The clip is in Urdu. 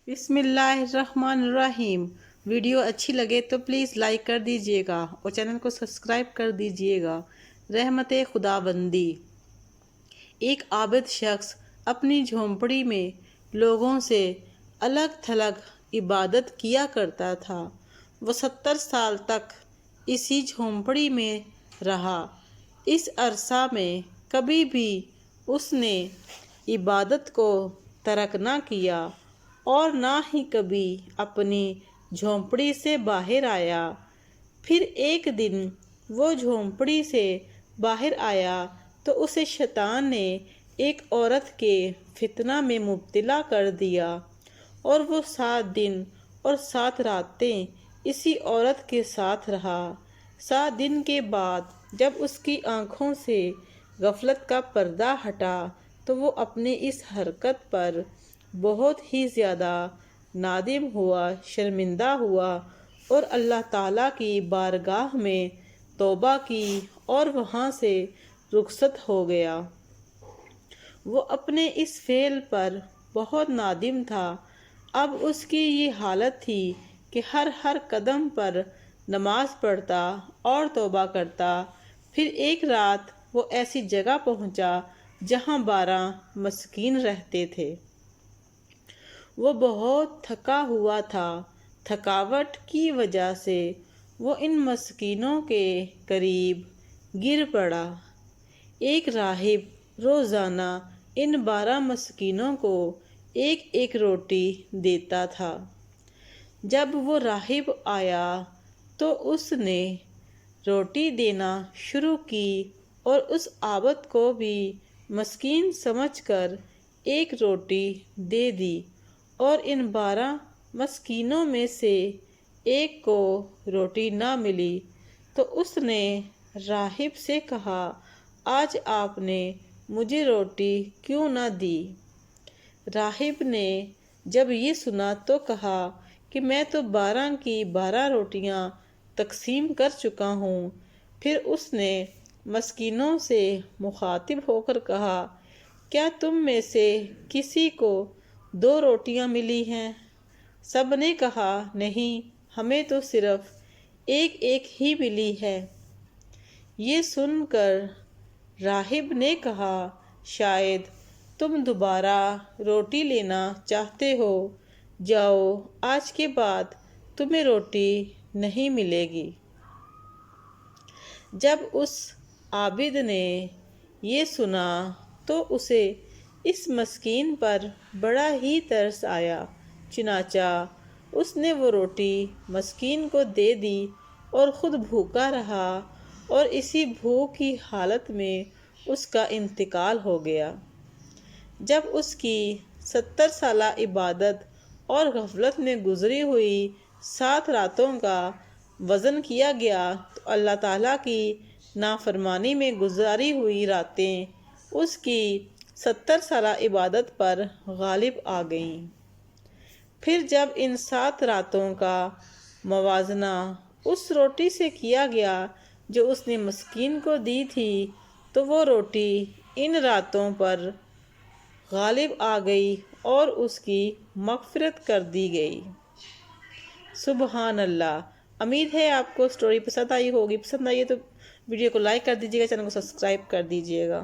بسم اللہ الرحمن الرحیم۔ ویڈیو اچھی لگے تو پلیز لائک کر دیجیے گا اور چینل کو سبسکرائب کر دیجیے گا۔ رحمت خداوندی۔ ایک عابد شخص اپنی جھونپڑی میں لوگوں سے الگ تھلگ عبادت کیا کرتا تھا۔ وہ 70 سال تک اسی جھونپڑی میں رہا۔ اس عرصہ میں کبھی بھی اس نے عبادت کو ترک نہ کیا اور نہ ہی کبھی اپنی جھونپڑی سے باہر آیا۔ پھر ایک دن وہ جھونپڑی سے باہر آیا تو اسے شیطان نے ایک عورت کے فتنہ میں مبتلا کر دیا اور وہ 7 دن اور 7 راتیں اسی عورت کے ساتھ رہا۔ 7 دن کے بعد جب اس کی آنکھوں سے غفلت کا پردہ ہٹا تو وہ اپنے اس حرکت پر بہت ہی زیادہ نادم ہوا، شرمندہ ہوا اور اللہ تعالیٰ کی بارگاہ میں توبہ کی اور وہاں سے رخصت ہو گیا۔ وہ اپنے اس فعل پر بہت نادم تھا۔ اب اس کی یہ حالت تھی کہ ہر قدم پر نماز پڑھتا اور توبہ کرتا۔ پھر ایک رات وہ ایسی جگہ پہنچا جہاں 12 مسکین رہتے تھے۔ وہ بہت تھکا ہوا تھا۔ تھکاوٹ کی وجہ سے وہ ان مسکینوں کے قریب گر پڑا۔ ایک راہب روزانہ ان 12 مسکینوں کو ایک ایک روٹی دیتا تھا۔ جب وہ راہب آیا تو اس نے روٹی دینا شروع کی اور اس عابد کو بھی مسکین سمجھ کر ایک روٹی دے دی اور ان 12 مسکینوں میں سے ایک کو روٹی نہ ملی تو اس نے راہب سے کہا، آج آپ نے مجھے روٹی کیوں نہ دی؟ راہب نے جب یہ سنا تو کہا کہ میں تو 12 کی 12 روٹیاں تقسیم کر چکا ہوں۔ پھر اس نے مسکینوں سے مخاطب ہو کر کہا، کیا تم میں سے کسی کو 2 روٹیاں ملی ہیں؟ سب نے کہا، نہیں، ہمیں تو صرف ایک ہی ملی ہے۔ یہ سن کر راہب نے کہا، شاید تم دوبارہ روٹی لینا چاہتے ہو، جاؤ، آج کے بعد تمہیں روٹی نہیں ملے گی۔ جب اس عابد نے یہ سنا تو اسے اس مسکین پر بڑا ہی ترس آیا، چنانچہ اس نے وہ روٹی مسکین کو دے دی اور خود بھوکا رہا اور اسی بھوک کی حالت میں اس کا انتقال ہو گیا۔ جب اس کی 70 سالہ عبادت اور غفلت میں گزری ہوئی 7 راتوں کا وزن کیا گیا تو اللہ تعالیٰ کی نافرمانی میں گزاری ہوئی راتیں اس کی 70 سالہ عبادت پر غالب آ گئیں۔ پھر جب ان 7 راتوں کا موازنہ اس روٹی سے کیا گیا جو اس نے مسکین کو دی تھی تو وہ روٹی ان راتوں پر غالب آ گئی اور اس کی مغفرت کر دی گئی۔ سبحان اللہ۔ امید ہے آپ کو سٹوری پسند آئی ہوگی۔ پسند آئی ہے تو ویڈیو کو لائک کر دیجیے گا، چینل کو سبسکرائب کر دیجیے گا۔